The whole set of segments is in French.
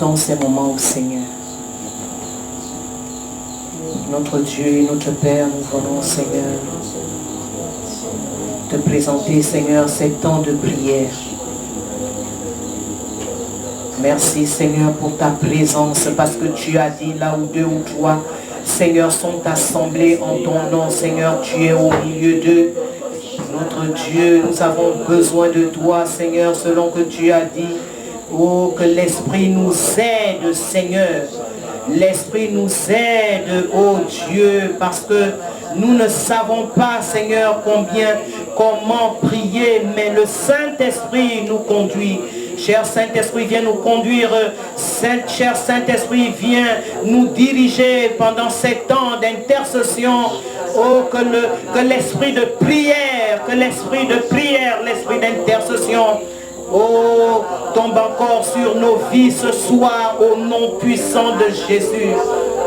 apportons ces moments au Seigneur. Notre Dieu et notre Père, nous venons, Seigneur, te présenter, Seigneur, ces temps de prière. Merci, Seigneur, pour ta présence, parce que tu as dit là où 2 ou 3, Seigneur, sont assemblés en ton nom. Seigneur, tu es au milieu d'eux. Notre Dieu, nous avons besoin de toi, Seigneur, selon que tu as dit. Oh, que l'Esprit nous aide, Seigneur. L'Esprit nous aide, oh Dieu, parce que nous ne savons pas, Seigneur, comment prier, mais le Saint-Esprit nous conduit. Cher Saint-Esprit, viens nous conduire. Cher Saint-Esprit, viens nous diriger pendant ces temps d'intercession. Oh, que l'esprit de prière, l'esprit d'intercession, oh, tombe encore sur nos vies ce soir au nom puissant de Jésus.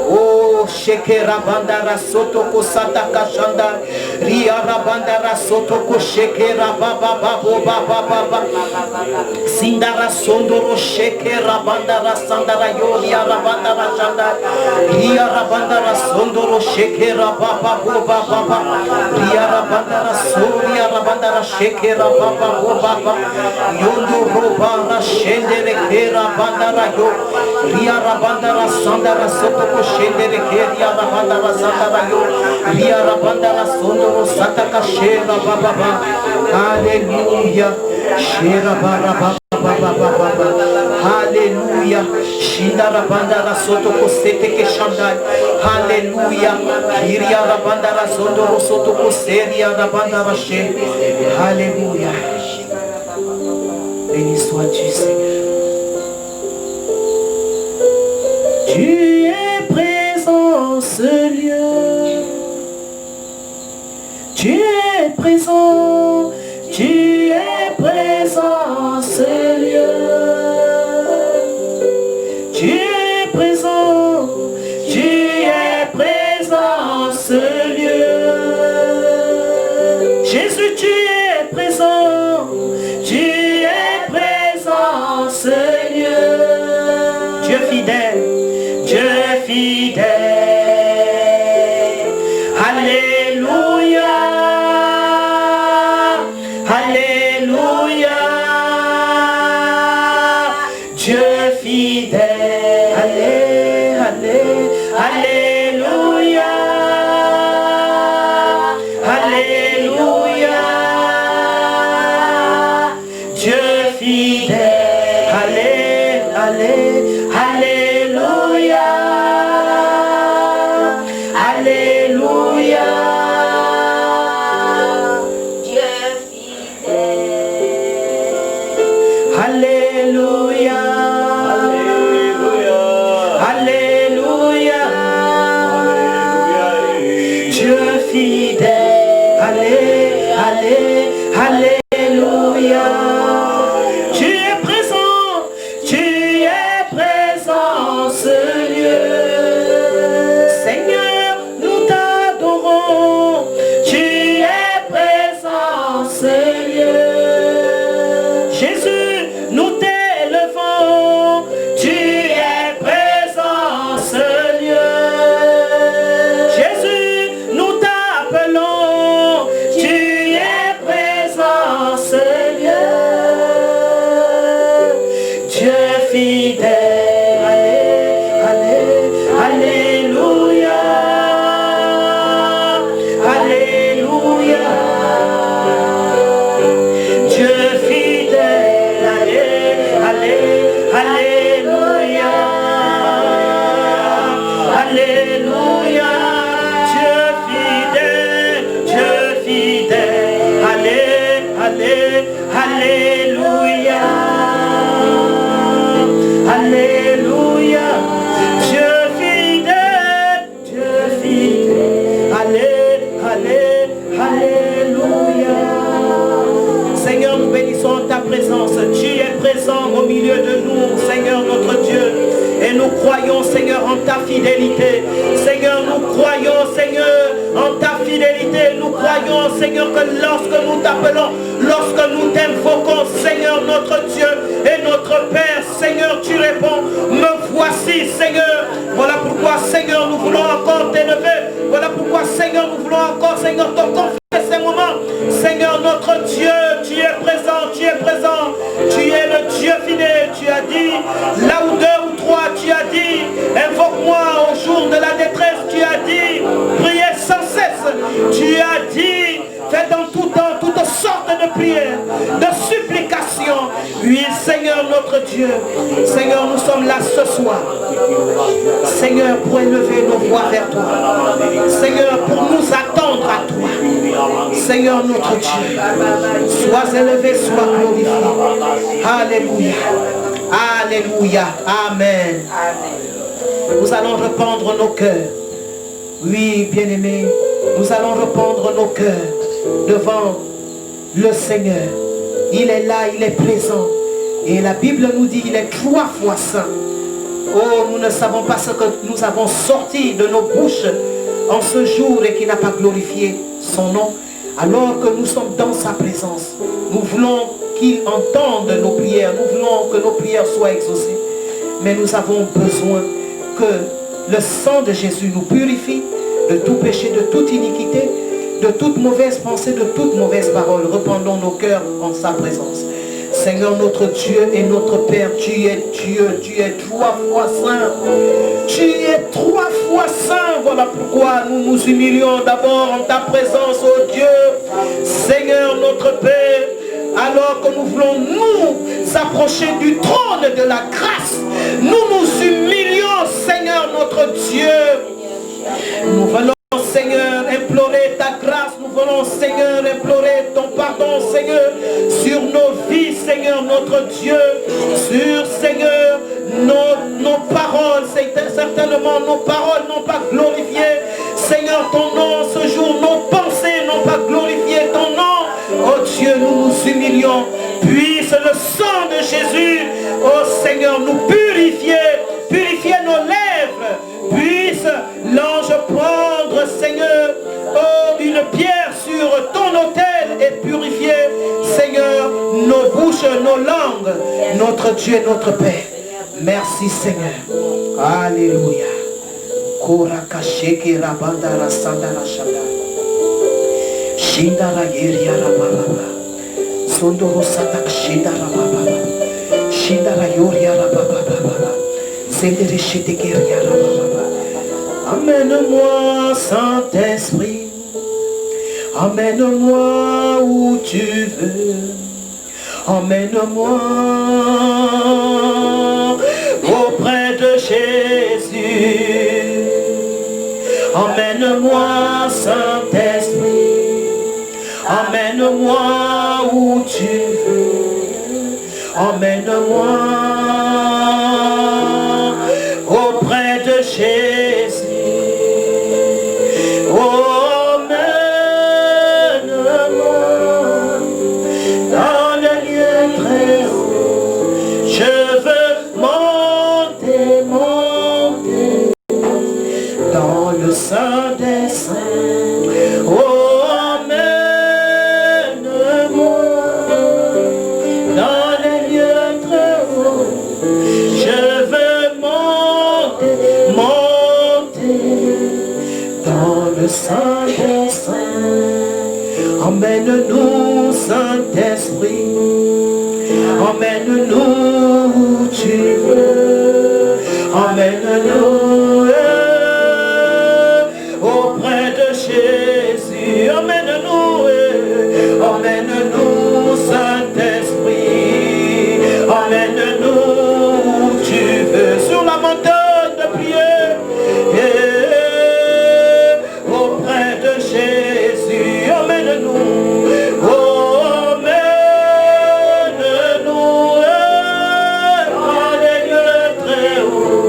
Oh, Shekera Bandara Sotoko Sataka Shanda, Ria Rabandara Sotoko Shekera Baba Baba Baba Sindara Sondoro Shekera Bandara Sandara Yoria Rabandara Shanda, Ria Rabandara Sondoro Shekera Baba Baba Baba, Ria Rabandara Soria Rabandara Shekera Baba Baba, Yondo Robara Shendere Kera Bandara Yo, Ria Rabandara Sandara Sotoko Shendere Keria Rabandara Sandara Yo, Ria Rabandara Sondoro Sataka Shera Baba. Alléluia. Shera Baba Baba. Alléluia. Shindara Bandara Sotoko Seteke Shandai. Alléluia. Kiria Rabandara Sondoro Sotoko Seria Rabandara She. Alléluia. Béni sois-tu, Seigneur. Tu es présent, ce lieu. Tu es présent, tu es présent, ce lieu. Tu es présent, tu es présent, ce lieu. Jésus, tu es présent, tu es présent, ce lieu. Dieu fidèle. Dieu fidèle, alléluia, alléluia, Dieu fidèle, alléluia, alléluia, Dieu fidèle, alléluia. Alléluia, Dieu fidèle. Alléluia, alléluia, Dieu fidèle. Alléluia. Tu es présent, ce lieu. Seigneur, nous t'adorons, tu es présent, ce lieu. Jésus, nous t'élevons, tu es présent, ce lieu. Jésus, nous t'appelons, tu es présent, ce lieu. Dieu fidèle, alléluia, alléluia, Dieu fidèle, alléluia, alléluia, Dieu fidèle, alléluia, alléluia, Dieu fidèle, alléluia. Seigneur, nous bénissons ta présence. Tu es présent au milieu de nous, Seigneur notre Dieu. Et nous croyons, Seigneur, en ta fidélité. Seigneur, nous croyons, Seigneur, en ta fidélité. Nous croyons, Seigneur, que lorsque nous t'appelons, lorsque nous t'invoquons, Seigneur, notre Dieu et notre Père, Seigneur, tu réponds. Me assis, Seigneur. Voilà pourquoi, Seigneur, nous voulons encore t'élever. Voilà pourquoi, Seigneur, nous voulons encore, Seigneur, te confier ces moments. Seigneur, notre Dieu, tu es présent, tu es présent. Tu es le Dieu fidèle. Tu as dit, là où deux ou trois, tu as dit, invoque-moi au jour de la détresse. Tu as dit, priez sans cesse. Tu as dit, fais dans tout temps toutes sortes de prières, de supplications. Oui, Seigneur notre Dieu. Seigneur, nous sommes là ce soir. Seigneur, pour élever nos voix vers toi. Seigneur, pour nous attendre à toi. Seigneur notre Dieu, sois élevé, sois glorifié. Alléluia. Alléluia. Amen. Nous allons répandre nos cœurs. Oui, bien-aimés, nous allons répandre nos cœurs devant le Seigneur. Il est là, il est présent. Et la Bible nous dit qu'il est 3 fois saint. Oh, nous ne savons pas ce que nous avons sorti de nos bouches en ce jour et qui n'a pas glorifié son nom. Alors que nous sommes dans sa présence, nous voulons qu'il entende nos prières. Nous voulons que nos prières soient exaucées. Mais nous avons besoin que le sang de Jésus nous purifie de tout péché, de toute iniquité, de toute mauvaise pensée, de toute mauvaise parole. Rependons nos cœurs en sa présence. Seigneur notre Dieu et notre Père, tu es Dieu, tu es 3 fois saint. Tu es 3 fois saint. Voilà pourquoi nous nous humilions d'abord en ta présence, oh Dieu. Seigneur notre Père, alors que nous voulons nous approcher du trône de la grâce, nous nous humilions, Seigneur notre Dieu. Nous venons, Seigneur, implorer ta grâce. Nous venons, Seigneur, implorer ton pardon, Seigneur, sur nos vies, Seigneur, notre Dieu, sur, Seigneur, nos paroles. Certainement, nos paroles n'ont pas glorifié, Seigneur, ton nom ce jour. Nos pensées n'ont pas glorifié ton nom. Oh Dieu, nous nous humilions. Puisse le sang de Jésus, oh Seigneur, nous purifier, purifier nos lèvres. Puisse l'ange prendre, Seigneur, oh, une pierre sur ton autel et purifier, Seigneur, nos bouches, nos langues, notre Dieu, notre Père. Merci, Seigneur. Alléluia. Korakasheke rabandara sandara shanda. Shindara yeria rababa. Sondoro satak shindara bababa. Shindara yoria rababa. Sendere shitekeria rababa. Amène-moi, Saint-Esprit, emmène-moi où tu veux, emmène-moi auprès de Jésus, emmène-moi, Saint-Esprit, emmène-moi où tu veux, emmène-moi auprès de Jésus. Saint des saints, oh, emmène-moi dans les lieux très hauts. Je veux monter dans le Saint des saints. Emmène-nous, Saint-Esprit, emmène-nous où tu veux, emmène-nous Jésus, emmène-nous, emmène-nous, Saint-Esprit, emmène-nous où tu veux, sur la montagne de prière, auprès de Jésus, emmène-nous, emmène-nous, dans les lieux très hauts,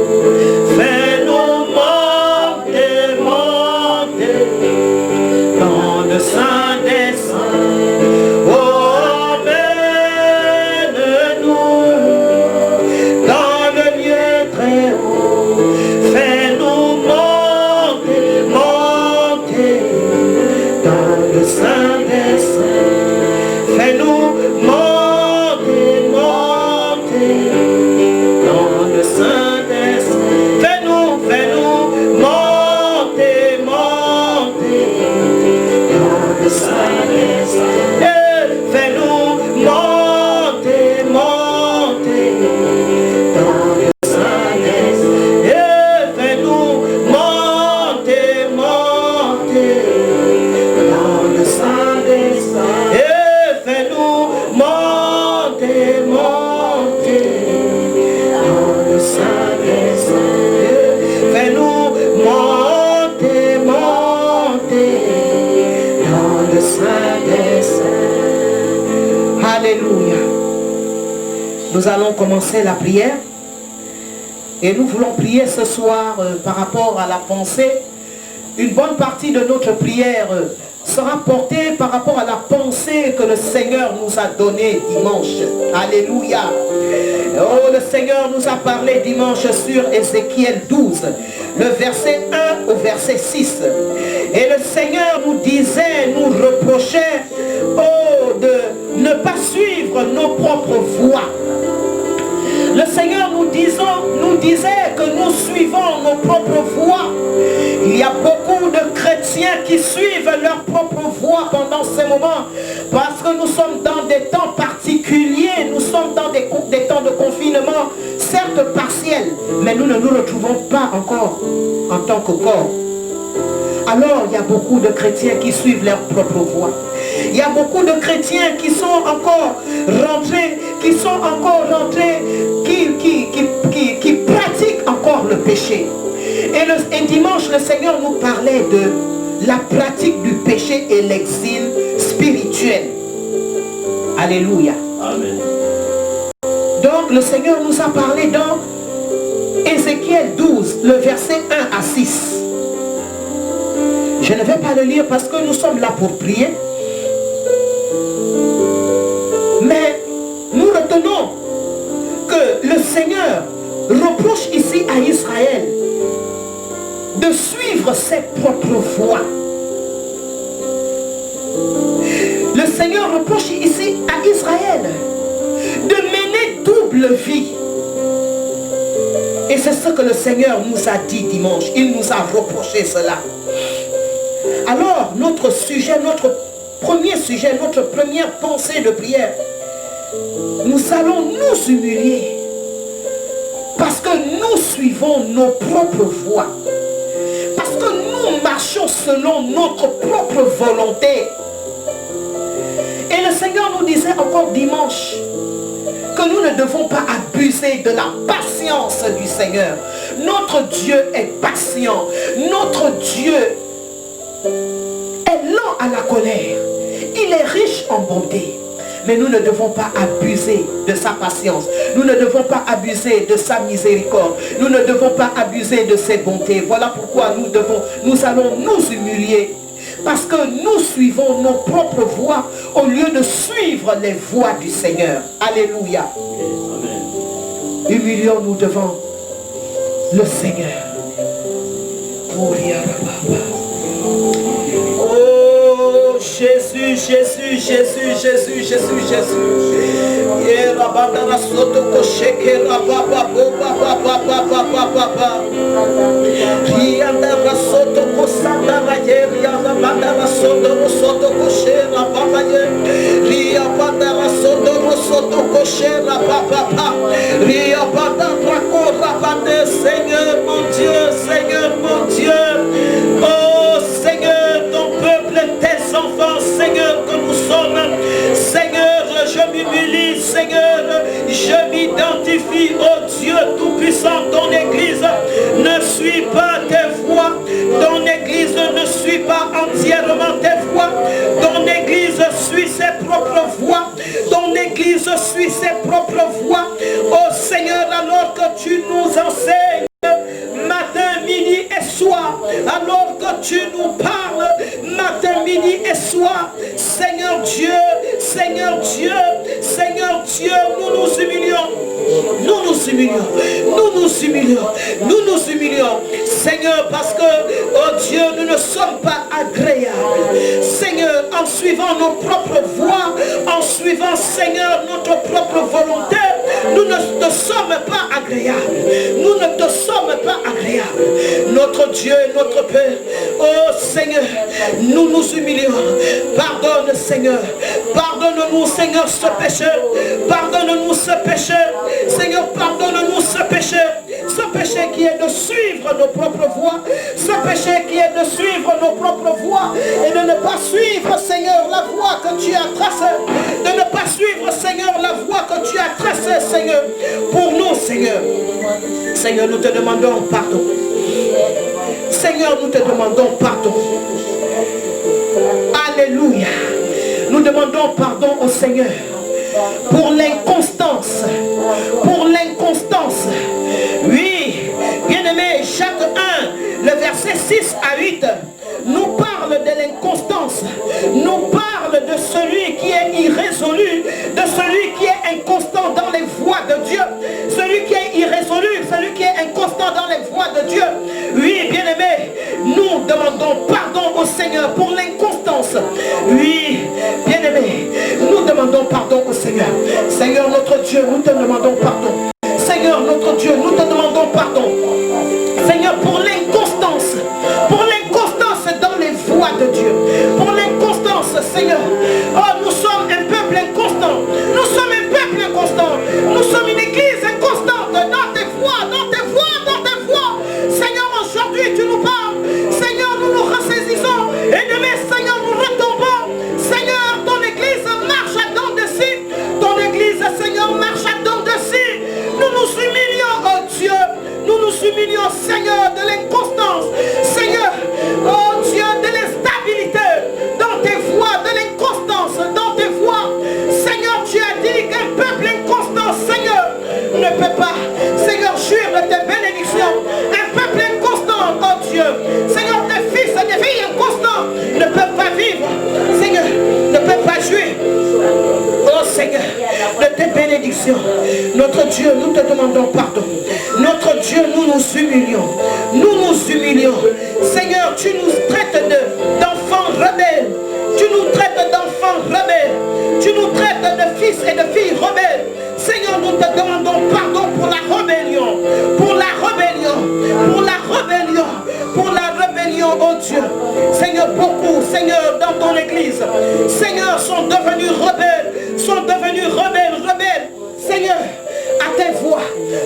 Nous allons commencer la prière. Et nous voulons prier ce soir par rapport à la pensée. Une bonne partie de notre prière sera portée par rapport à la pensée que le Seigneur nous a donnée dimanche. Alléluia. Oh, le Seigneur nous a parlé dimanche sur Ézéchiel 12, le verset 1 au verset 6. Et le Seigneur nous disait, nous reprochait, oh, de ne pas suivre nos propres voies. Le Seigneur nous disait que nous suivons nos propres voies. Il y a beaucoup de chrétiens qui suivent leur propre voie pendant ces moments parce que nous sommes dans des temps particuliers, nous sommes dans des temps de confinement, certes partiels, mais nous ne nous retrouvons pas encore en tant que corps. Alors il y a beaucoup de chrétiens qui suivent leur propre voie. Il y a beaucoup de chrétiens qui sont encore rentrés, qui pratiquent encore le péché. Et dimanche, le Seigneur nous parlait de la pratique du péché et l'exil spirituel. Alléluia. Amen. Donc le Seigneur nous a parlé dans Ézéchiel 12, le verset 1 à 6. Je ne vais pas le lire parce que nous sommes là pour prier. Mais nous retenons que le Seigneur reproche ici à Israël de suivre ses propres voies. Le Seigneur reproche ici à Israël de mener double vie. Et c'est ce que le Seigneur nous a dit dimanche. Il nous a reproché cela. Alors, notre sujet, notre premier sujet, notre première pensée de prière, nous allons nous humilier parce que nous suivons nos propres voies, parce que nous marchons selon notre propre volonté. Et le Seigneur nous disait encore dimanche que nous ne devons pas abuser de la patience du Seigneur. Notre Dieu est patient, notre Dieu est lent à la colère, il est riche en bonté. Mais nous ne devons pas abuser de sa patience. Nous ne devons pas abuser de sa miséricorde. Nous ne devons pas abuser de ses bontés. Voilà pourquoi nous allons nous humilier. Parce que nous suivons nos propres voies au lieu de suivre les voies du Seigneur. Alléluia. Humilions-nous devant le Seigneur. Oh Jésus, Jésus, Jésus, Jésus, Jésus, Jésus. Seigneur mon Dieu, Seigneur mon Dieu. Oh Seigneur, ton peuple, tes enfants, Seigneur, que nous sommes. Seigneur, je m'humilie, Seigneur, je m'identifie au Dieu Tout-Puissant. Ton Église ne suit pas tes voies. Ton Église ne suit pas entièrement tes voies. Ton Église suit ses propres voies. Ton Église suit ses propres voies. Oh Seigneur, alors que tu nous enseignes matin, midi et soir, alors que tu nous parles matin, midi et soir, Seigneur Dieu, Seigneur Dieu, Seigneur Dieu, nous nous humilions, nous nous humilions, nous nous humilions, nous nous humilions, Seigneur, parce que, oh Dieu, nous ne sommes pas agréables, Seigneur, en suivant nos propres voies, en suivant, Seigneur, notre propre volonté, nous ne te sommes pas agréables, nous ne te sommes pas agréables. Notre Dieu, notre Père, oh Seigneur, nous nous humilions. Pardonne, Seigneur. Pardonne-nous, Seigneur, ce péché. Pardonne-nous ce péché. Seigneur, pardonne-nous ce péché. Ce péché qui est de suivre nos propres voies. Ce péché qui est de suivre nos propres voies. Et de ne pas suivre, Seigneur, la voie que tu as tracée. De ne pas suivre, Seigneur, la voie que tu as tracée, Seigneur. Pour nous, Seigneur. Seigneur, nous te demandons pardon. Seigneur, nous te demandons pardon. Alléluia. Nous demandons pardon au Seigneur. pour l'inconstance. Pour l'inconstance. Oui, bien-aimé, Jacques 1, le verset 6 à 8, nous parle de l'inconstance, nous parle de celui qui est irrésolu, de celui qui est inconstant dans les voies de Dieu, celui qui est irrésolu, celui qui est inconstant dans les voies de Dieu. Oui, bien-aimé, nous demandons pardon au Seigneur pour l'inconstance. Oui, bien-aimé, nous demandons pardon au Seigneur. Seigneur notre Dieu, nous te demandons pardon. Seigneur notre Dieu, nous te demandons pardon. Seigneur, pour l'inconstance dans les voies de Dieu, pour l'inconstance, Seigneur. Oh, nous sommes un peuple inconstant, nous sommes un peuple inconstant, nous sommes une église inconstante dans tes voies, dans tes voies, dans tes voies. Seigneur, aujourd'hui tu nous parles, Seigneur, nous nous ressaisissons et demain, Seigneur, nous retombons. Seigneur, ton église marche à dents de scie, ton église, Seigneur, marche à dents de scie. Nous nous humilions, oh Dieu, nous nous humilions, Seigneur, de l'inconstance, Seigneur, oh Dieu, de l'instabilité dans tes voies, de l'inconstance dans tes voies. Seigneur, tu as dit qu'un peuple inconstant, Seigneur, ne peut pas, Seigneur, jouir de tes bénédictions. Un peuple inconstant, oh Dieu, Seigneur, tes fils et tes filles inconstants ne peuvent pas vivre, Seigneur, ne peuvent pas jouir, oh Seigneur, de tes bénédictions. Notre Dieu, nous te demandons pardon. Notre Dieu, nous nous humilions. Nous nous humilions. Seigneur, tu nous traites d'enfants rebelles. Tu nous traites d'enfants rebelles. Tu nous traites de fils et de filles rebelles. Seigneur, nous te demandons pardon pour la rébellion. Pour la rébellion. Pour la rébellion. Pour la rébellion, oh Dieu. Seigneur, beaucoup, Seigneur, dans ton église, Seigneur, sont devenus rebelles. Sont devenus rebelles. Seigneur, à tes voix,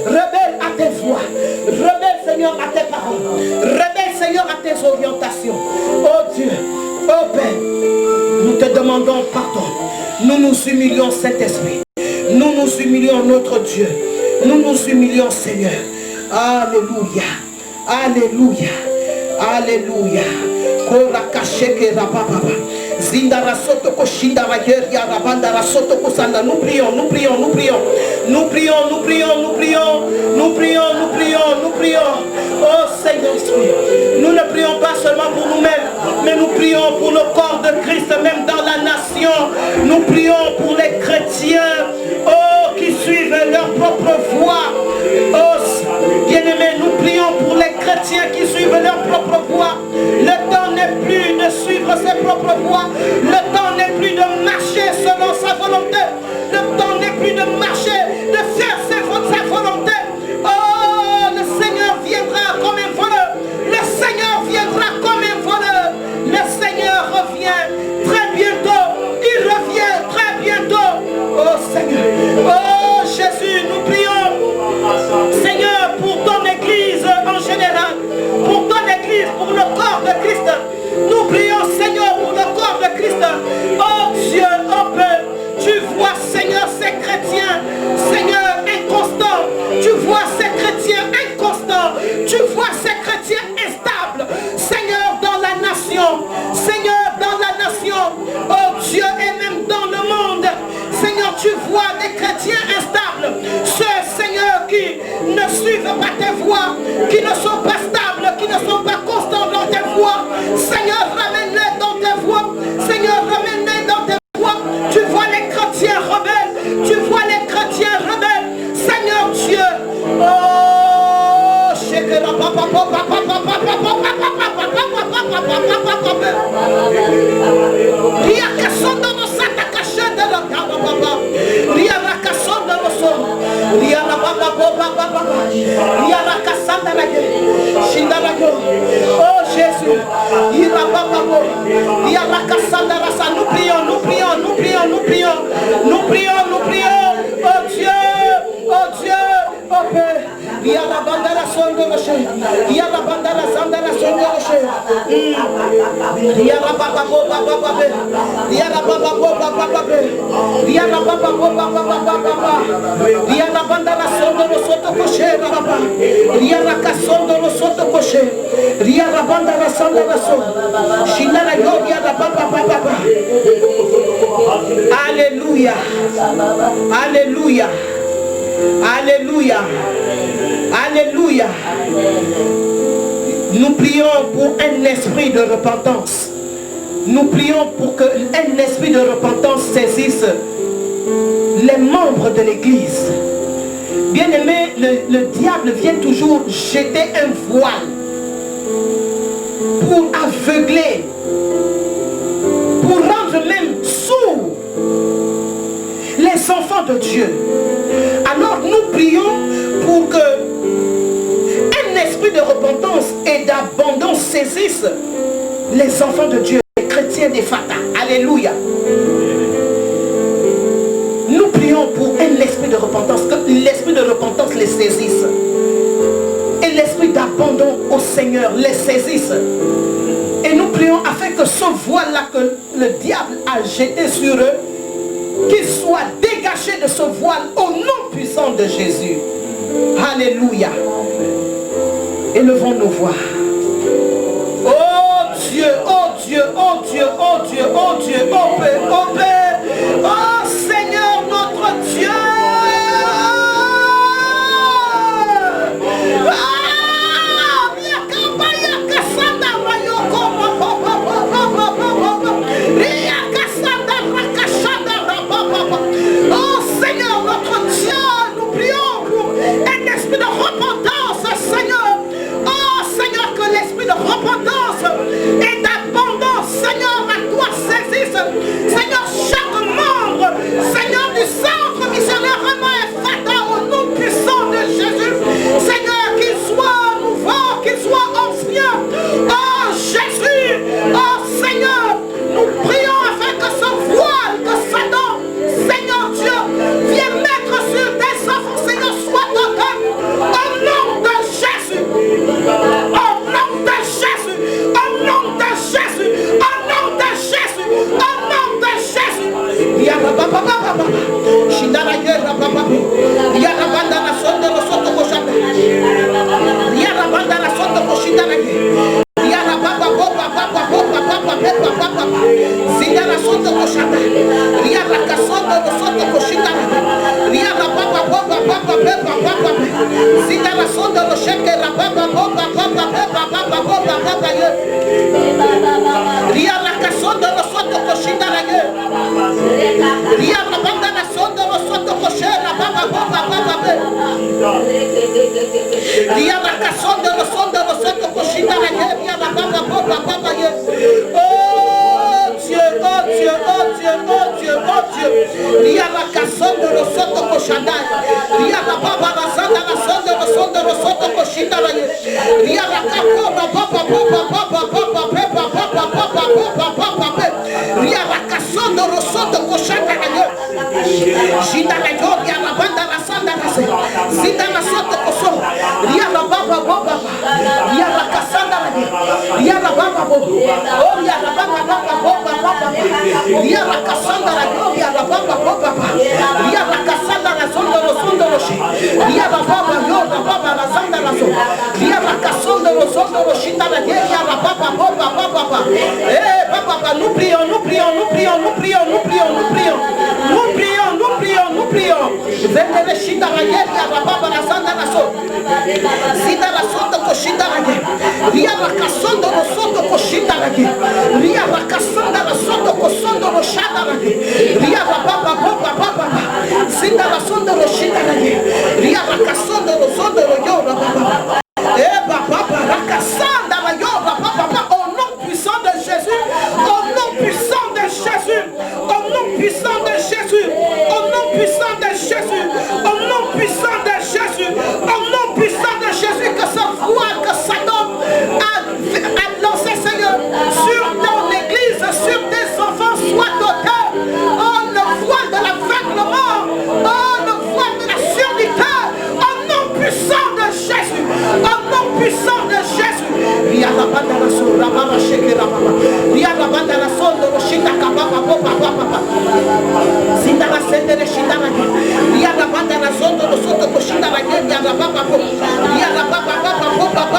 rebelle à tes voix, rebelle Seigneur à tes paroles, rebelle Seigneur à tes orientations. Oh Dieu, oh Père, nous te demandons pardon. Nous nous humilions, Saint-Esprit. Nous nous humilions, notre Dieu. Nous nous humilions, Seigneur. Alléluia. Alléluia. Alléluia. Zindara soto koshindara yeria rabandara soto kosanda. Nous prions, nous prions, nous prions. Nous prions, nous prions, nous prions. Nous prions, nous prions, nous prions. Oh Seigneur, nous ne prions pas seulement pour nous-mêmes, mais nous prions pour le corps de Christ, même dans la nation. Nous prions pour les chrétiens, oh, qui suivent leur propre voie. Oh, bien-aimés, nous prions pour les chrétiens qui suivent leur propre voie. Le temps n'est plus de suivre ses propres voies. Le temps n'est plus de marcher selon sa volonté. Le temps n'est plus de marcher, de faire sa volonté. Oh, le Seigneur viendra comme un voleur. Le Seigneur viendra comme un voleur. Le Seigneur revient très bientôt. Il revient très bientôt. Oh Seigneur. Oh Jésus, nous prions, Seigneur, pour ton église en général. Pour ton église, pour le corps de Christ. Nous prions, Seigneur, pour le corps de Christ. Oh Dieu, oh Père, tu vois, Seigneur, ces chrétiens, Seigneur, inconstants. Tu vois ces chrétiens inconstants. Tu vois ces chrétiens instables. Seigneur, dans la nation. Seigneur, dans la nation. Oh Dieu, et même dans le monde. Seigneur, tu vois des chrétiens instables. Ceux, Seigneur, qui ne suivent pas tes voies, qui ne sont pas stables, qui ne sont pas constants dans tes voies. Seigneur, ramène-les dans tes voies. Seigneur, ramène-les dans tes voies. Tu vois les chrétiens rebelles. Tu vois les chrétiens rebelles. Seigneur Dieu. Oh, oh Jésus, nous prions, nous prions, nous prions, nous prions, nous prions, nous prions, oh Dieu, oh Dieu, oh Père. Il y a la bande à la sonde de rocher. Il y a la bande à la sonde de rocher. Il y a la papa papa. Il y a la papa papa. Il y a la papa papa. Il y a la bande à la sonde de soto cocher. Il y a la casson de le soto cocher. Il y a la bande à la sonde de la sonde. China la yo, il y a la papa papa. Alléluia. Alléluia. Alléluia. Alléluia. Alléluia. Nous prions pour un esprit de repentance. Nous prions pour qu'un esprit de repentance saisisse les membres de l'église. Bien-aimé, le diable vient toujours jeter un voile pour aveugler, pour rendre même sourds les enfants de Dieu. Alors nous prions pour que un esprit de repentance et d'abandon saisisse les enfants de Dieu, les chrétiens des Fata. Alléluia. Nous prions pour un esprit de repentance, que l'esprit de repentance les saisisse. Et l'esprit d'abandon au Seigneur les saisisse. Et nous prions afin que ce voile-là que le diable a jeté sur eux, qu'il soit dégagé de ce voile au nom puissant de Jésus. Alléluia. Élevons nos voix. Oh Dieu, oh Dieu, oh Dieu, oh Dieu, oh Dieu, oh Père, oh Père, oh Seigneur notre Dieu. Oh Seigneur notre Dieu, nous prions pour un esprit de repentance, Seigneur. Oh Seigneur, que l'esprit de repentance et d'abandon, Seigneur, à toi saisisse. Seigneur, chaque membre, Seigneur, du centre missionnaire et Fata, au nom puissant de Jésus. Seigneur, qu'il soit nouveau, qu'il soit ancien. Oh Jésus, oh Seigneur, nous prions afin que ce voile que Satan, Seigneur Dieu, viens mettre sur tes enfants, Seigneur, soit total. Au nom de Jésus. Au nom de Jésus. Au nom de Jésus. Au nom de Jésus. Au nom de Jésus. Yarababa. Shindara Yarababa. Yarabanda la sonde lo soto koshanda. Yarabanda la sonde koshindara. Yarababa papa. Zindara sonde koshanda. Yarakasondo lo soto koshindara. Yarababa papa. Zindara sonde lo sheke rababa papa. Yarakasondo lo soto koshindara. Yarabanda la sonde lo soto koshera papa. Yarakasondo lo soto koshindara. Yarababa papa. Oh Dieu, oh Dieu, oh Dieu, oh Dieu, oh Dieu. Yarakasondo lo soto koshanda. Yarababa la sanda la sonde lo soto koshindara. Yarakakora papa. Yarakasondo lo soto koshanda. Shindara yo yarabanda la sanda la se. Zindara soto koso. Yarababa. Yarakasanda la. Yarababa. Oh yarababa. Yarakasanda la yo yarababa. Yarakasanda la sondo lo shi. Yarababa yo rababa la sanda la so. Yarakasondo lo sondo lo shindara yo yarababa. Eh papa, nous prions. Vendere shindara yo yarababa la sanda la so. Zindara soto ko shindara yo. Yarakasondo lo soto ko shindara yo. Yarakasanda la soto ko sondo lo shindara yo. Yarababa. Zindara sondo lo shindara yo. Yarakasondo lo sondo lo yo rababa. Eh papa, rakasanda la yo rababa. Au nom puissant de Jésus. Au nom puissant de Jésus. Au nom puissant de Jésus. Au nom puissant de Jésus. Au nom puissant de Jésus. Au nom puissant de Jésus, que ce voile que Satan a lancé, Seigneur, sur ton église, sur tes enfants, soit total. Oh, le voile de l'aveuglement. Oh, le voile de la surdité. Au nom puissant de Jésus. Au nom puissant de Jésus. Papa.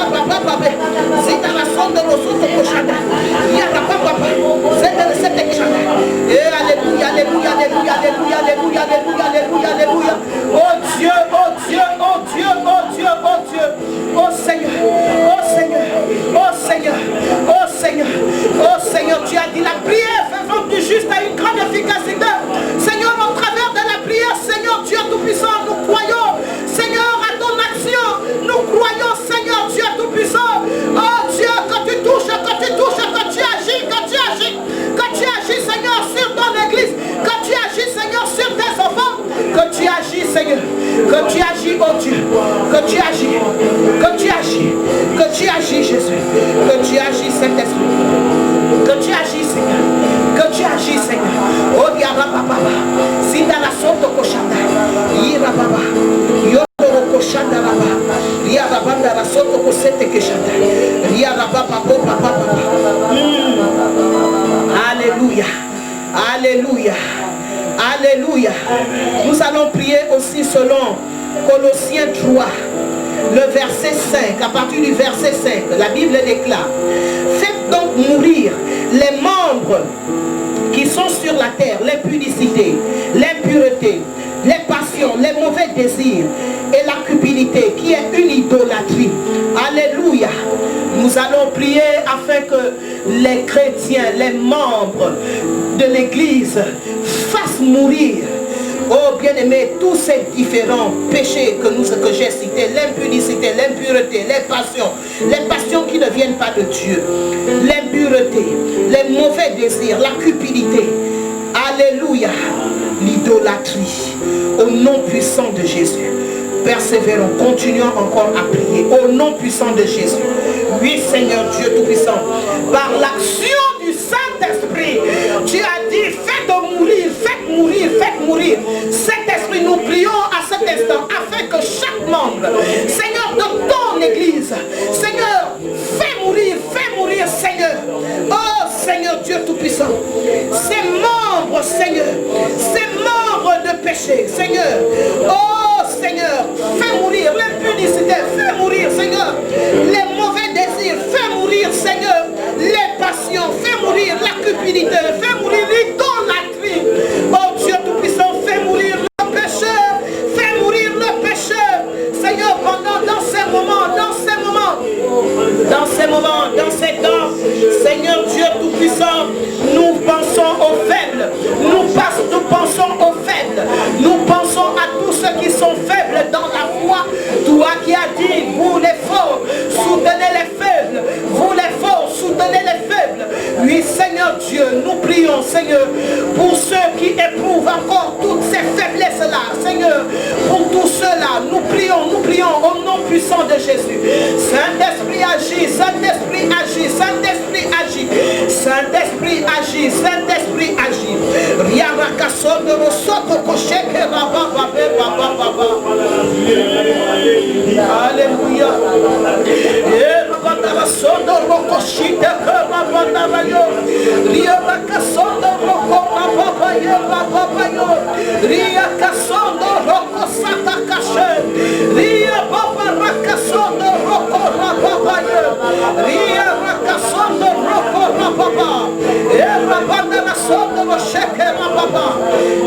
Seigneur, oh Seigneur, oh Seigneur, oh Seigneur, oh Seigneur, tu as dit la prière fervente du juste a une grande efficacité. Seigneur, au travers de la prière, Seigneur, tu es tout-puissant, nous croyons, Seigneur, à ton action, nous croyons, Seigneur, tu es tout-puissant. Oh Dieu, que tu touches, que tu agis, Seigneur, sur ton église, que tu agis, Seigneur, sur tes enfants, que tu agis, Seigneur, que tu agis, oh Dieu, que tu agis, Jésus, que tu agis, Saint-Esprit, que tu agis, Seigneur, que tu agis, Seigneur. Oh Diara Papa, si dans la sorte cochanda, Ira Papa, Yoro cochanda Raba, Ria Rabanda la sorte cosette cochanda, Ria Rababa Papa. Alléluia, Alléluia, Alléluia. Nous allons prier aussi selon Colossiens 3. Le verset 5, à partir du verset 5, la Bible déclare: faites donc mourir les membres qui sont sur la terre, l'impudicité, l'impureté, les passions, les mauvais désirs et la cupidité qui est une idolâtrie. Alléluia. Nous allons prier afin que les chrétiens, les membres de l'église fassent mourir, oh bien-aimé, tous ces différents péchés que j'ai cités, l'impudicité, l'impureté, les passions qui ne viennent pas de Dieu, l'impureté, les mauvais désirs, la cupidité. Alléluia. L'idolâtrie. Au nom puissant de Jésus. Persévérons, continuons encore à prier. Au nom puissant de Jésus. Oui, Seigneur Dieu Tout-Puissant. Par l'action du Saint-Esprit, tu as dit, faites mourir, faites mourir, faites mourir. Saint-Esprit, nous prions à cet instant afin que chaque membre, Seigneur, de ton Église, Seigneur, fais mourir, Seigneur. Oh Seigneur Dieu Tout-Puissant, ces membres, Seigneur, ces membres de péché, Seigneur. Oh Seigneur, fais mourir l'impudicité, fais mourir, Seigneur, les mauvais désirs, fais mourir, Seigneur, les passions, fais mourir la cupidité, fais mourir l'idolâtrie. Oh Dieu Tout-Puissant, fais mourir le péché, fais mourir le péché, Seigneur, pendant dans ces moments, dans ces temps, Seigneur Dieu Tout-Puissant, nous pensons aux faibles, nous pensons aux faibles, nous pensons à tous ceux qui sont faibles dans la foi. Toi qui as dit, vous les forts, soutenez les faibles, vous les forts, soutenez les faibles. Oui Seigneur Dieu, nous prions Seigneur, pour ceux qui éprouvent encore toutes ces faiblesses-là, Seigneur, pour tous ceux-là, nous prions au nom puissant de Jésus. Saint-Esprit agit, Saint-Esprit agit, Saint-Esprit agit, Saint-Esprit agit, Saint-Esprit agit. Alléluia.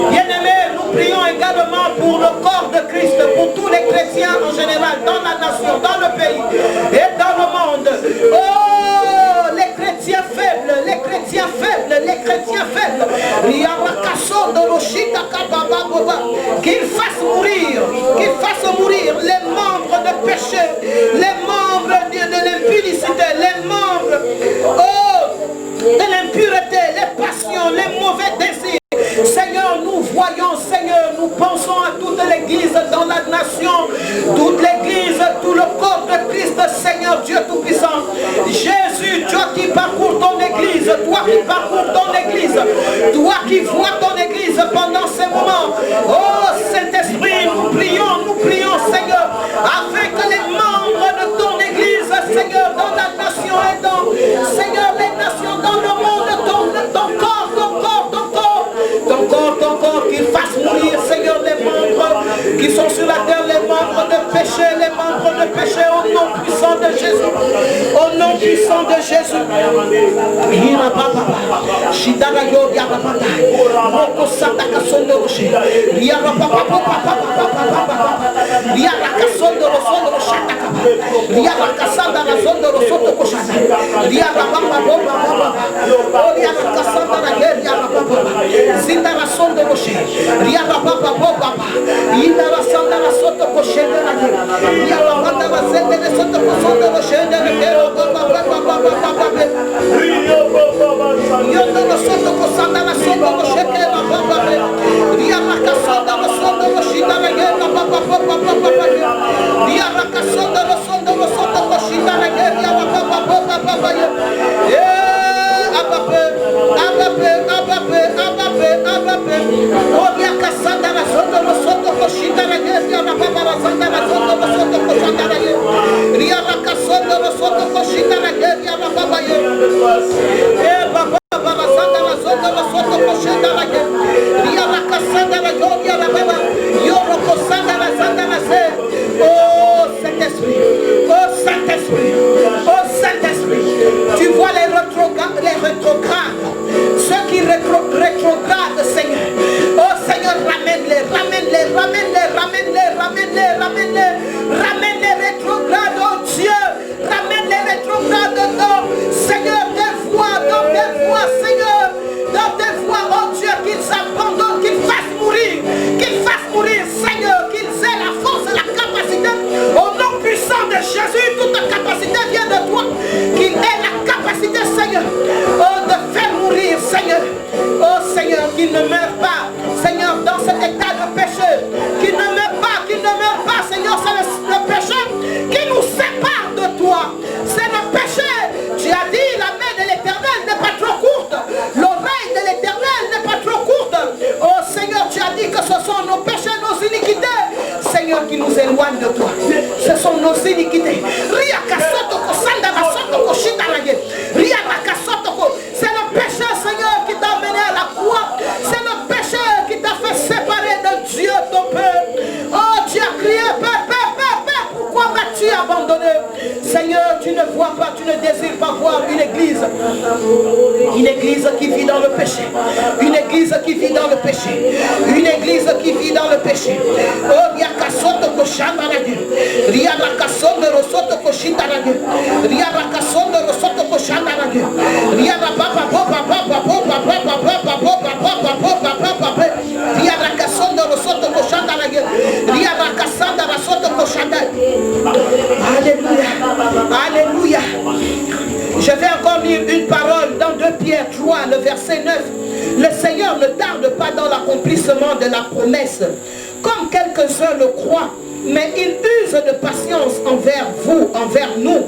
Bien-aimés, nous prions également pour le corps de Christ, pour tous les chrétiens en général, dans la nation, dans le pays et dans le monde. Oh, les chrétiens faibles, les chrétiens faibles, les chrétiens faibles. Qu'ils fassent mourir les membres de péché, les membres de l'impudicité, les membres de l'impureté, les passions, les mauvais désirs. Seigneur, nous voyons, Seigneur, nous pensons à toute l'église dans la nation, toute l'église, tout le corps de Christ, Seigneur Dieu Tout-Puissant. Jésus, toi qui parcours ton église, toi qui parcours ton église, toi qui vois ton église pendant ces moments. Oh Saint-Esprit, nous prions, Seigneur, afin que les membres de ton église, Seigneur, dans la nation et dans, Seigneur, les nations, dans le monde, ton corps, qu'il fasse mourir, Seigneur, les membres qui sont sur la terre, les membres de péché, au nom puissant de Jésus, au nom puissant de Jésus. Ria Rakasanda la zone de Rosoto Koshana. Ria Rababa Boba Baba. Ria Rakasanda la guerre, Ria Rababa. Zinda la sonde de Rocher. Ria Rababa Boba. Ida la Sanda la Soto Koshana la guerre. Ria Rabanda la Zende de Soto Koshana la guerre. Yondo la Soto Koshana la Soto Koshana la Baba. Ria Rakasanda la Soto Koshana la guerre. Ria Rakasanda la Soto Koshana la guerre. Oh Saint-Esprit, tu vois les rétrogrades, ceux qui rétrogradent, Seigneur. Oh Seigneur, ramène-les rétrogrades, oh Dieu, ramène les rétrogrades, oh Seigneur, des voix, Seigneur, dans tes voix, oh Dieu, qu'ils abandonnent, qu'ils fassent mourir, Seigneur, qu'ils aient la force et la capacité, au nom puissant de Jésus, toute capacité vient de toi, qu'ils aient la capacité, Seigneur, oh, de faire mourir, Seigneur, oh Seigneur, qu'ils ne meurent pas, Seigneur, dans cet état de péché, qu'ils ne meurent pas, Seigneur, c'est le péché qui nous sépare de toi, c'est le péché, tu as dit, la main de l'Éternel n'est pas trop courte, l'oreille de l'Éternel n'est pas trop courte, oh Seigneur, tu as dit que ce sont nos péchés, nos iniquités, Seigneur, qui nous éloignent de toi, ce sont nos iniquités, c'est le péché, Seigneur, qui t'a amené à la croix, c'est le péché qui t'a fait séparer de Dieu, ton Père. Oh, tu as crié, Père, pourquoi m'as-tu abandonné? Seigneur, tu ne vois pas, tu ne désires pas voir une église qui vit dans le péché, une église qui vit dans le péché, une église qui vit dans le péché. Oh, Yakasoto Koshanda Radi, Ria Rakasoto Rosoto Koshinda Radi, Ria Rakasoto Rosoto Koshanda Radi, Ria Rababa Boba Baba Boba Baba Baba Boba Baba Boba Baba, Ria Rakasoto Rosoto Koshanda Radi, Ria Rakasanda Rosoto Koshanda. Alléluia, alléluia. Je vais encore lire une parole dans 2 Pierre 3, le verset 9. Le Seigneur ne tarde pas dans l'accomplissement de la promesse, comme quelques-uns le croient, mais il use de patience envers vous, envers nous,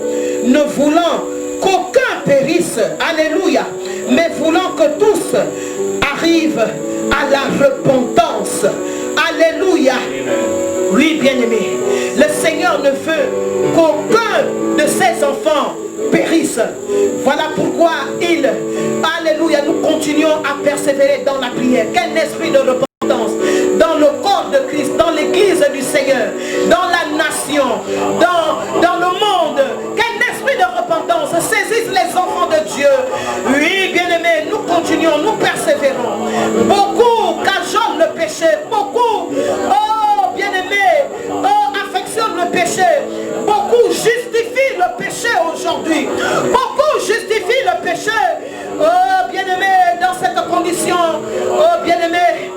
ne voulant qu'aucun périsse, alléluia, mais voulant que tous arrivent à la repentance. Alléluia. Oui, bien-aimé, le Seigneur ne veut qu'aucun de ses enfants périsse. Voilà pourquoi alléluia, nous continuons à persévérer dans la prière. Quel esprit de repentance dans le corps de Christ, dans l'église du Seigneur, dans la nation, dans le monde. Quel esprit de repentance saisisse les enfants de Dieu. Oui, bien-aimés, nous continuons, nous persévérons. Beaucoup cajolent le péché, beaucoup, oh bien-aimés, affectionnent le péché. Beaucoup justifient le péché aujourd'hui. Beaucoup justifient le péché. Oh bien-aimé, dans cette condition, oh bien-aimé,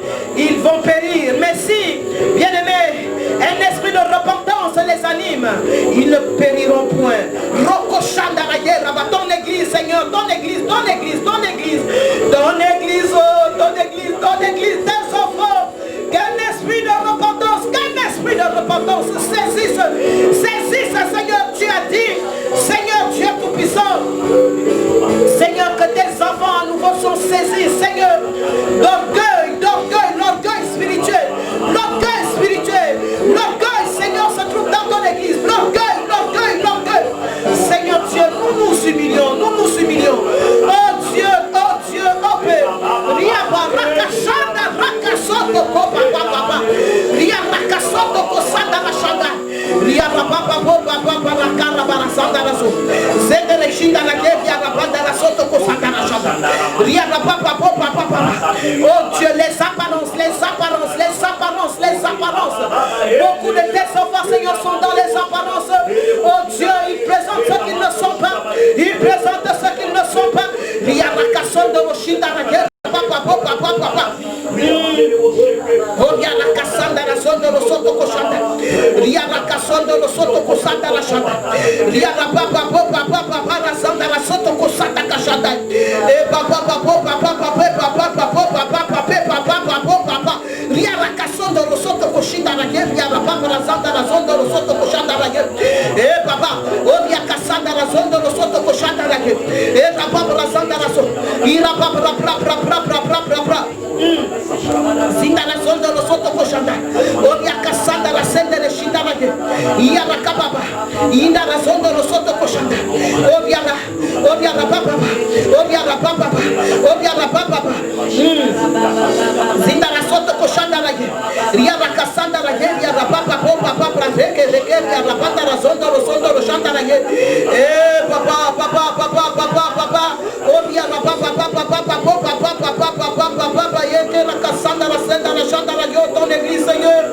ton église, Seigneur,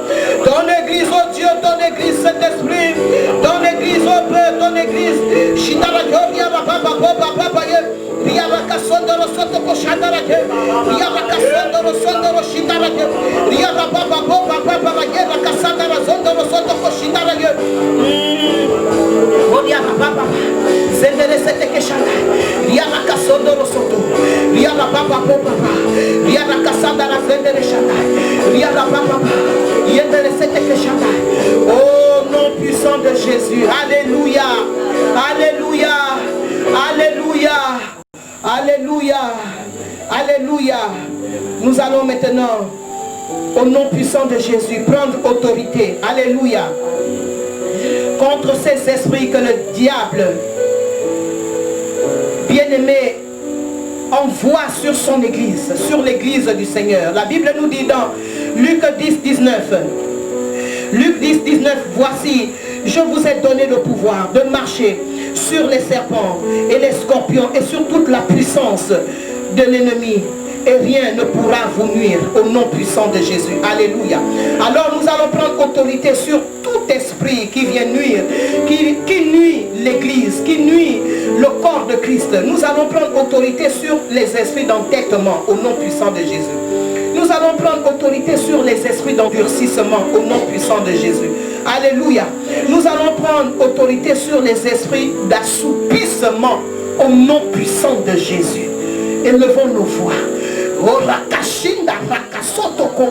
ton église, oh Dieu, ton église, Saint-Esprit, ton église, oh Père, ton église, oh nom puissant de Jésus, alléluia, alléluia, alléluia, alléluia, alléluia. Nous allons maintenant, au nom puissant de Jésus, prendre autorité, alléluia, contre ces esprits que le diable, bien-aimé, envoie sur son église, sur l'église du Seigneur. La Bible nous dit dans Luc 10, 19, Luc 10, 19, voici, je vous ai donné le pouvoir de marcher sur les serpents et les scorpions et sur toute la puissance de l'ennemi. Et rien ne pourra vous nuire au nom puissant de Jésus. Alléluia. Alors nous allons prendre autorité sur tout esprit qui vient nuire, qui nuit l'église, qui nuit le corps de Christ. Nous allons prendre autorité sur les esprits d'entêtement au nom puissant de Jésus. Nous allons prendre autorité sur les esprits d'endurcissement au nom puissant de Jésus. Alléluia. Nous allons prendre autorité sur les esprits d'assoupissement au nom puissant de Jésus. Élevons nos voix.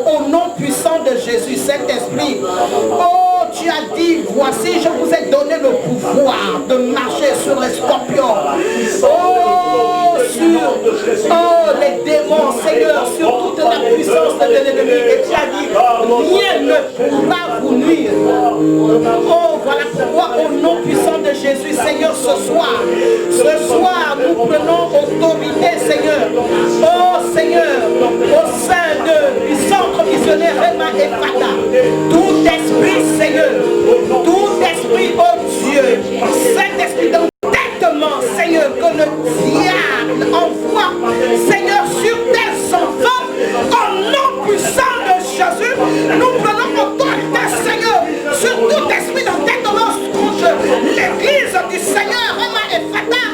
Au nom puissant de Jésus, Saint-Esprit. Oh, tu as dit, voici, je vous ai donné le pouvoir de marcher sur les scorpions. Oh, sur les démons, Seigneur, sur toute la puissance de l'ennemi. Et tu as dit, rien ne pourra vous nuire. Oh, voilà pourquoi, au nom puissant de Jésus, Seigneur, ce soir, nous prenons autorité, Seigneur. Oh, Seigneur, au sein du centre missionnaire Réma et Fata, tout esprit, Seigneur, tout esprit, oh Dieu, Saint-Esprit d'entêtement, Seigneur, que le diable envoie, Seigneur, sur tes enfants, au nom puissant de Jésus, nous prenons autorité, Seigneur, sur tout esprit d'entêtement contre l'église du Seigneur Réma et Fata.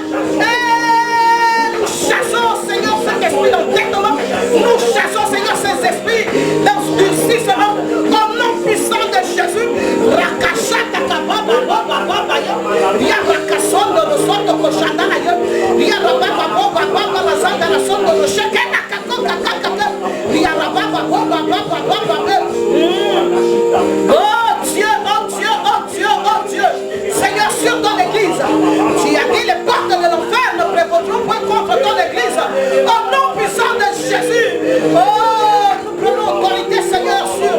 Et nous chassons, Seigneur, cet esprit d'entêtement. Nous chassons, Seigneur, ces esprits d'endurcissement au nom puissant de Jésus. Rakashata kababa baba baba yo. Ria rakason de soto koshanda la yo. Ria baba baba baba la zanda la soto de shekena kako kakaka. Ria baba baba baba baba. Oh Dieu, oh Dieu, oh Dieu, oh Dieu. Seigneur, sur ton église, tu as dit les portes de l'enfer ne prévaudront point contre ton église. Au nom puissant de Jésus. Oh, nous prenons autorité, Seigneur, sur,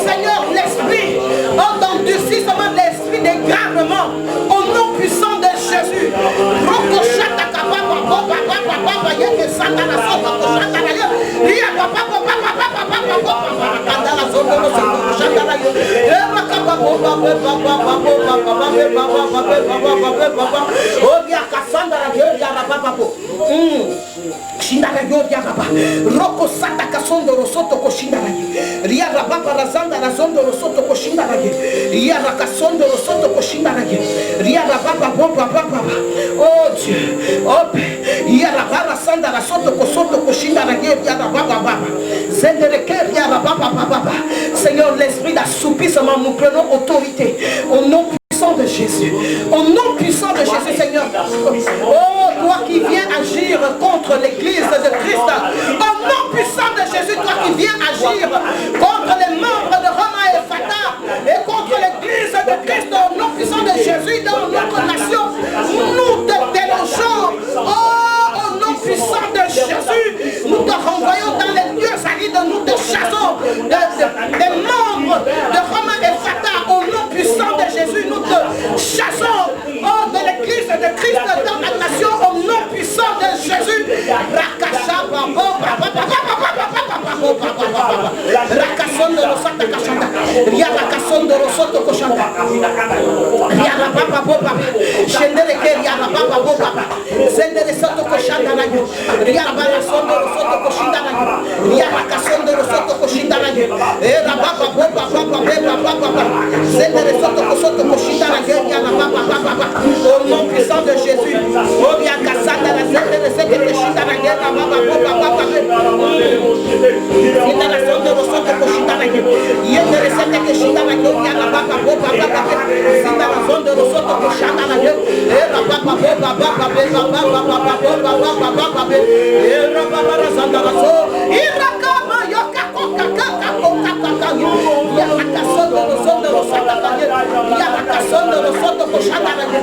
Seigneur, l'esprit, oh, d'endurcissement, l'esprit d'égarement, au nom puissant de Jésus. Roko sata kasondo rosoto koshindaraye. Ria rababa razanda razondo rosoto koshindaraye. Ria rakasondo rosoto koshindaraye. Ria rababa baba baba. Oh Dieu, oh Ria rababa sanda rasoto kosoto koshindaraye. Ria rababa baba. Zendereke ria rababa baba. Seigneur, l'esprit d'assoupissement, nous prenons autorité au nom puissant de Jésus. Au nom puissant de Jésus, Seigneur. Oh, toi qui viens agir contre l'église Riara Casondo Rosoto Cochanda. Riara Papa Boba. Scendere che Riara Papa Boba. Sendere sotto Cochanda Rayo. Riara Bala Sondo Rosoto Coscinda Rayo. Riara Casondo Rosoto Coscinda Rayo. Era Papa Boba Papa Beba Papa. Sendere sotto Coscinda Rayo. Riara Papa Papa. Au nom puissant de Jésus. Oh bien Cassanda la Sendere Sete Coscinda Rayo. Papa Boba Papa. Sendere Sondo Rosoto Coscinda Rayo. Yendere Sete Coscinda Rayo. Riara Papa Boba Papa. Sendere Sondo Rosoto Coscinda Rayo. Era Papa Boba Papa Beba Papa Papa Papa Papa. Era Papa Razanda la So. Irakama Yoka Koka Kaka Koka Kaka. Yara Casondo Rosoto Coscinda Rayo. Yara Casondo Rosoto Coscinda Rayo.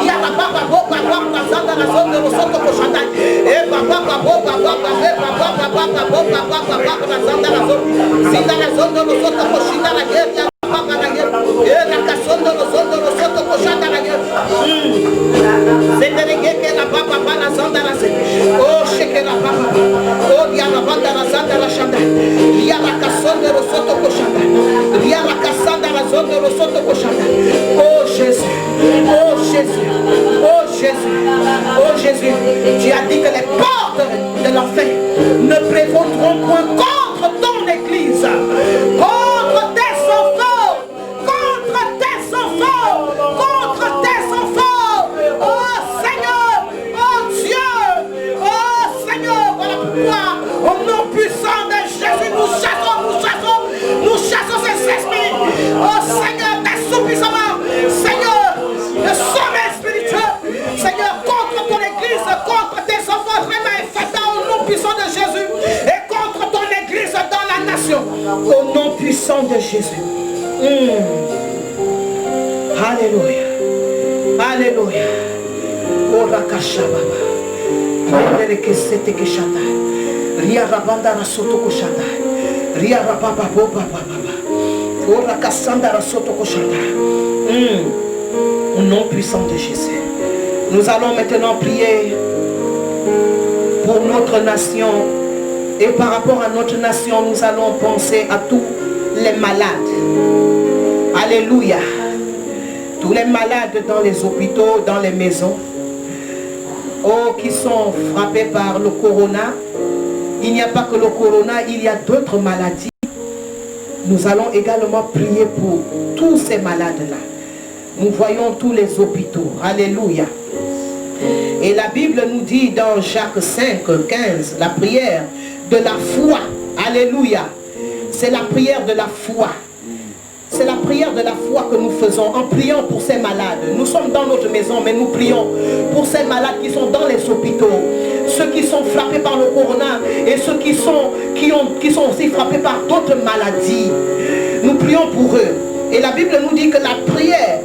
Yara Papa Boba Papa Razanda la Sondo Rosoto Coscinda. Eva Papa Boba Papa Beba Papa Papa Boba Papa Papa Razanda la So. Sinda la Sondo Rosoto Coscinda Rayo. Papa Rayo. Era Casondo Rosoto Coscinda Rayo. La papa la zanda la se. Oh sheke la papa. Oh dia la banda la zanda la chanda. Dia la cassonde lo sotto cochanda. Dia la cassanda la zanda lo sotto cochanda. Oh Jésus. Oh Jésus. Oh Jésus. Oh Jésus. Tu as dit que les portes de l'enfer ne prévaudront point contre ton église. Contre tes enfants. Contre tes enfants. Contre tes enfants. Oh Seigneur. Au nom puissant de Jésus, nous chassons ces esprits. Oh Seigneur, t'assoupissement. Seigneur, le sommeil spirituel. Seigneur, contre ton église, contre tes enfants, vraiment effacés au nom puissant de Jésus. Et contre ton église dans la nation. Au nom puissant de Jésus. Alléluia. Alléluia. Oh Rakashababa. Ria rabanda rasoto koshanda. Ria rababa boba baba. Ora kasanda rasoto koshanda. Au nom puissant de Jésus. Nous allons maintenant prier pour notre nation. Et par rapport à notre nation, nous allons penser à tous les malades. Alléluia. Tous les malades dans les hôpitaux, dans les maisons. Oh, qui sont frappés par le corona. Il n'y a pas que le corona, il y a d'autres maladies. Nous allons également prier pour tous ces malades-là. Nous voyons tous les hôpitaux. Alléluia. Et la Bible nous dit dans Jacques 5, 15, la prière de la foi. Alléluia. C'est la prière de la foi. C'est la prière de la foi que nous faisons en priant pour ces malades. Nous sommes dans notre maison, mais nous prions pour ces malades qui sont dans les hôpitaux. Ceux qui sont frappés par le corona et ceux qui sont aussi frappés par d'autres maladies. Nous prions pour eux. Et la Bible nous dit que la prière